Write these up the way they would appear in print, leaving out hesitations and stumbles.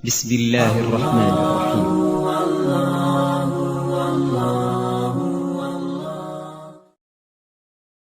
بسم الله الرحمن الرحيم.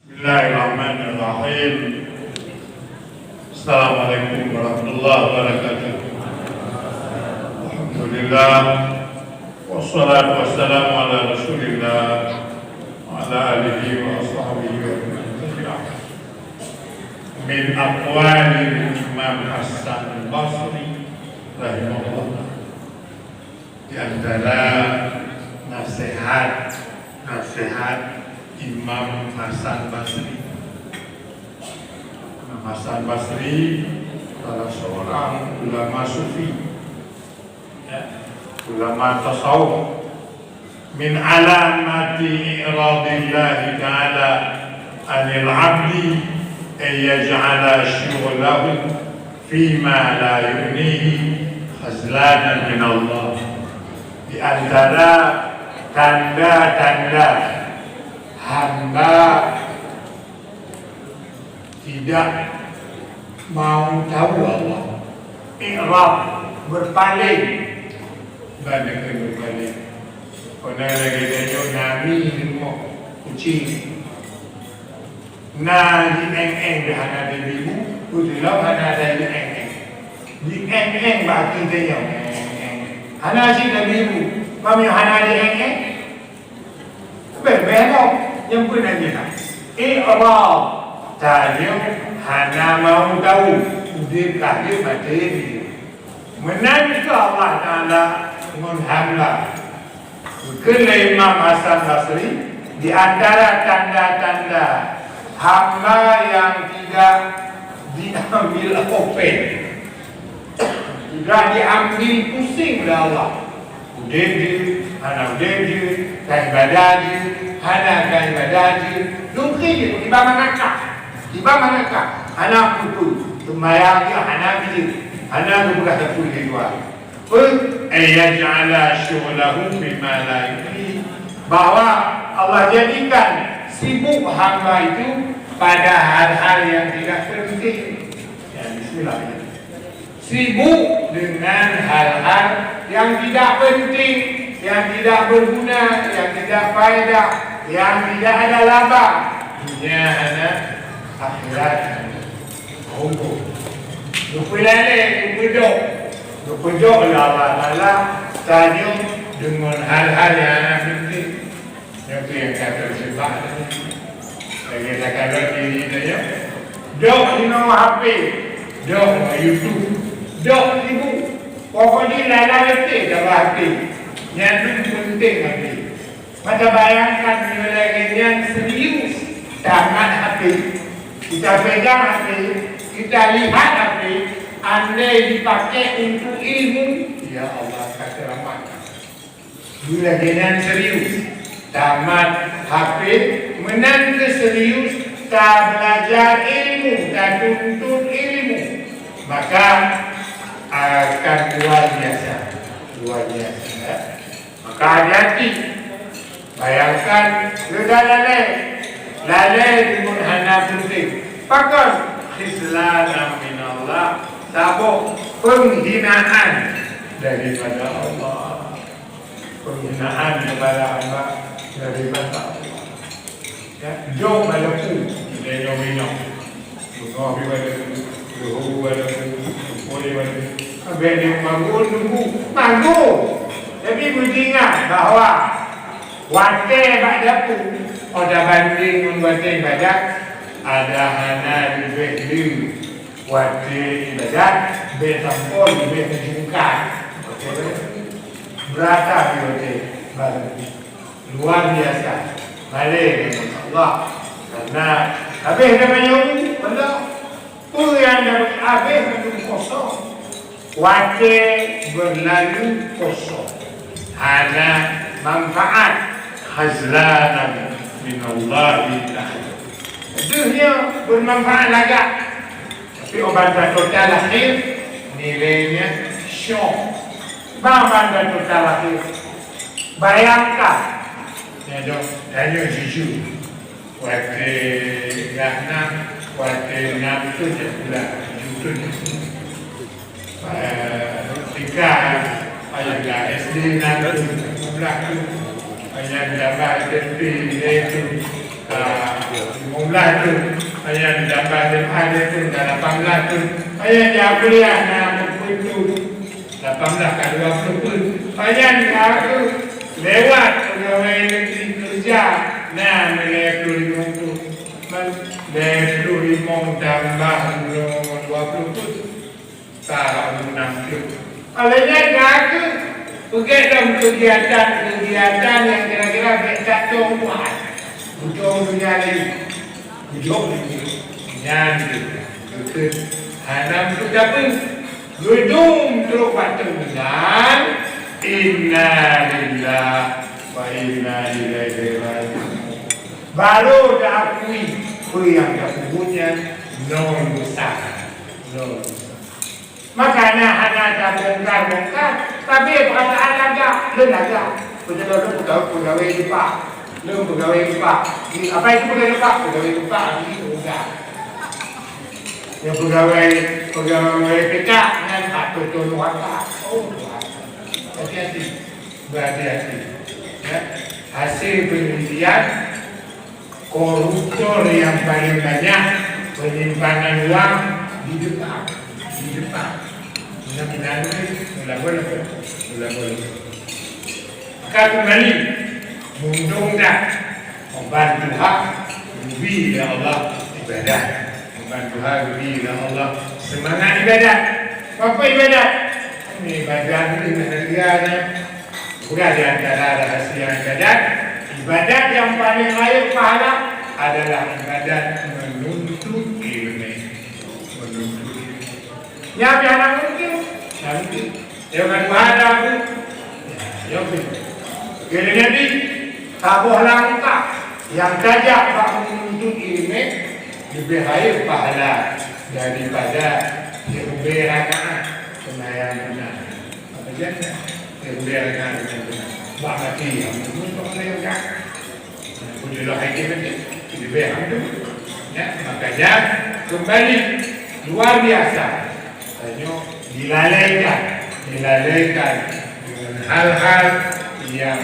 بسم الله الرحمن الرحيم. السلام عليكم ورحمة الله وبركاته. الحمد لله والصلاة والسلام على رسول الله وعلى آله وأصحابه ومن تبعهم. من أقوال الإمام حسن البصري رحمه الله, di antara nasihat Imam Hasan Basri. Imam Hasan Basri adalah seorang ulama sufi, ulama tasawuf. Min alamati iradillahi ta'ala anil abdi an yaj'ala syughlahu fima la yunihi khazlanan min Allah. Di antara tanda-tanda hamba tidak mau tahu Allah, i'rab, berpaling. Banyak yang berpaling. Kena lagi tengok Nabi semua kucing. Nah, di eng-eng dah ada di bibu, kudilau ada di eng-eng. Di eng-eng bagi tengok. Hana si dah bibu, mami hana di eng-eng. Berbelok yang pernah kita i'rab tanya hana mau tahu dia kahir materi menang ke Allah Ta'ala menghamlah. Kena Imam Hasan Basri, di antara tanda-tanda hamba yang tidak diambil open, tidak diambil pusing oleh Allah. Udah dia, anak udah dia, kain badan dia, anak kain badan dia, nukri dia, tiba manakah, anak putu, tumayang dia, anak dia, anak dia bukan sepuluh hidupah. Ayaj'ala syughlahu bima la yuni, bahwa Allah jadikan sibuk hamba itu pada hal-hal yang tidak penting. Ya, bismillah. Sibuk dengan hal-hal yang tidak penting, yang tidak berguna, yang tidak faedah, yang tidak ada laba. Dunia ada, akhirat ada. Hukum. Dupedok oleh Allah Ta'ala tanya dengan hal-hal yang penting. Yang yang kata sebab lagi kata diri tanya dok di nomor HP, dok YouTube, dok sibuk. Pokoknya lala letih dalam HP. Yang penting HP. Macam bayangkan lagi yang serius tamat HP. Kita pegang HP, kita lihat HP, andai dipakai untuk ilmu, ya Allah kata rahmat. Bila dengan serius tamat HP, menang ke serius, tak belajar ilmu, tak tuntut ilmu, maka akan luar biasa. Maka hati-hati. Bayangkan sudah lalai dengan hana penting, pakai khizlan min Allah, tabuk penghinaan daripada Allah, penghinaan kepada hamba daripada Allah. Ya, jom malaku dia minum, mengapi malaku, dohu malaku, boleh malaku. Abang dia manggu. Tapi beringat bahawa wakil badaku, ada banding membaca ibadat, ada hana lebih dulu. Wakil ibadat, bertampol, lebih menjungkat. Berata wakil ibadat. Luar biasa. Balik dengan Allah. Karena habis dah banyak benda. Yang dapat habis menjadi kosong. Wakil berlalu kosong. Hana manfaat khazlanan min Allah Ta'ala. Dunia bermanfaat lagak, tapi obat total akhir nilainya syok. Obat total akhir, bayangkan tanya jujur, wakil wakil nafsu je pula, jujur je. ikan ayah SD nanti berlaku ayah dapat SMP itu 15 tu ayah dapat ada tu dah 18 tu ayah dah kuliah nak itu 18 kan 20 pun ayah aku lewat pegawai negeri kerja nah melekul 50 melekul 5 tambah 20 pun tahun 60 alanya aku pergi dalam kegiatan yang kira-kira bercacung buat butuh dunia ini butuh nyanyi itu hanam itu dapat gedung terus waktu dengan inna lillah wa inna ilaihi raji'un baru diakui yang punya non besar non makanya hanya ada bongkar tapi perasaan agak lelah betul-betul pegawai lupa pegawai lupa apa itu pegawai lupa ini enggak yang pegawai PK dengan Pak Toto Nuwata hati-hati berhati-hati ya. Hasil penelitian koruptor yang paling banyak penyimpanan uang di Jepang mudah-mudahan boleh maka kembali mundung dah membantu hak lebih ya Allah ibadah membantu hak lebih ya Allah semangat ibadah apa ibadah ini ibadah ini harganya bukan di antara rahasia ibadah yang paling layak pahala adalah ibadah menuntut ilmu yang mungkin nanti yang ada aku yang jadi nanti tabuh langkah yang kajak bak menuntut ilmu lebih baik pahala daripada yang berakaan sembahyang benar apa saja yang berakaan benar bak mati yang menuntut oleh yang pujilah hakim itu lebih baik ya makanya kembali luar biasa dilalaikan dengan hal-hal yang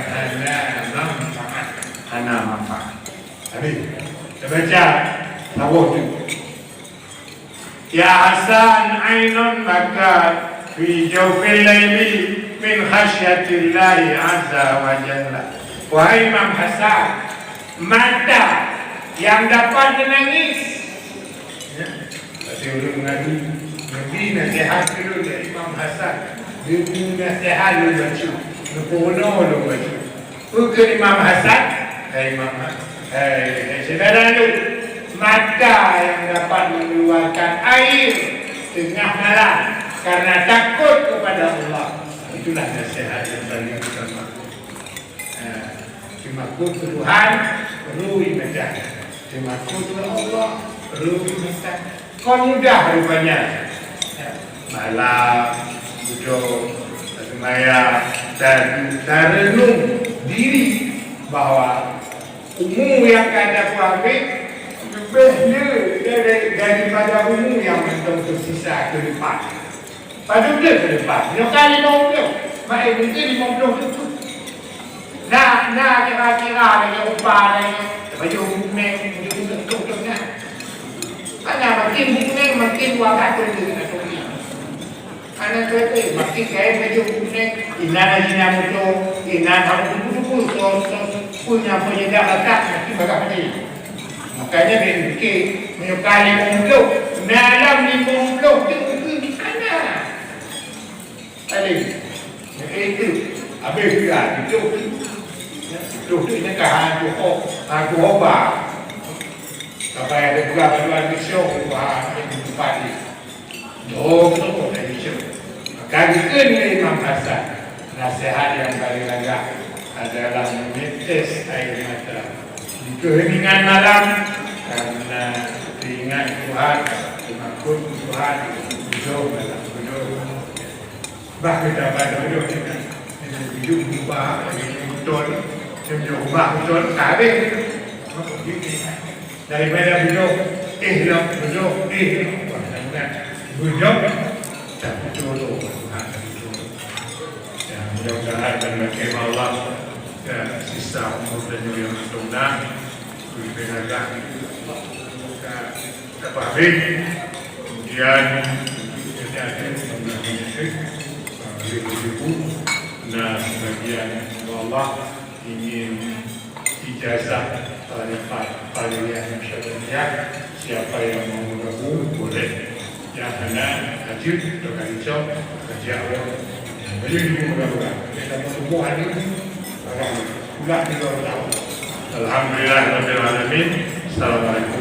hanya manfaat. Habis kita baca tahu tu. Ya Hasan ainun maka fi jawfil laili min khasyatillah azza wa jalla. Wahai Imam Hasan, mata yang dapat menangis. Ya, saya udah mengadu Nabi nasihat dulu dari Imam Hasan. Dia punya nasihat dulu baca. Nupono dulu baca. Bukan Imam Hasan. Imam Hasan. Saudara dulu. Mata yang dapat mengeluarkan air tengah malam. Karena takut kepada Allah. Itulah nasihat yang paling utama. Cuma kutu Tuhan perlu ibadah. Cuma kutu Allah perlu ibadah. Kau mudah rupanya. Malam, duduk, semaya dan renung diri bahawa umum yang kada kuambil lebih daripada umum yang mentang tersisa ke depan. Pada dia ke depan, dia kali 50, mak mungkin 50 itu. Nak kira-kira dengan upah dengan baju hukumnya, untuk-untuknya. Karena makin hukumnya makin wakat dengan dunia. Anak kereta makin kaya baju hukumnya, ina motor, ina tahu punya penyedak letak makin bagak ni. Makanya dia fikir menyukali 50, dalam 50 itu di mana? Adik, itu habis juga itu ini kah aku ubah. Sampai ada juga bantuan misyon ubah itu padi. Betul dari misyon. Maka ini Imam Hasan nasihat yang paling lagak adalah menetes air mata di keheningan malam karena diingat Tuhan, dimaksud Tuhan, hidup dalam hidup. Bah kita pada hidup dengan hidup berubah, betul, berubah betul, kabeh daripada hidup hidup hidup, hidup, tak betul Tuhan. mudah-mudahan dengan kemah Allah dan sisa umur dan yang bertuna beri agak dapat habis kemudian kita ada ribu-ribu dan sebagian Allah ingin ijazah pada yang syariah siapa yang mau bergabung boleh yang hanya hadir dengan hijau kerja Allah jadi mudah-mudahan kita semua ini pulang di luar tahun Alhamdulillah Rabbil Alamin. Assalamualaikum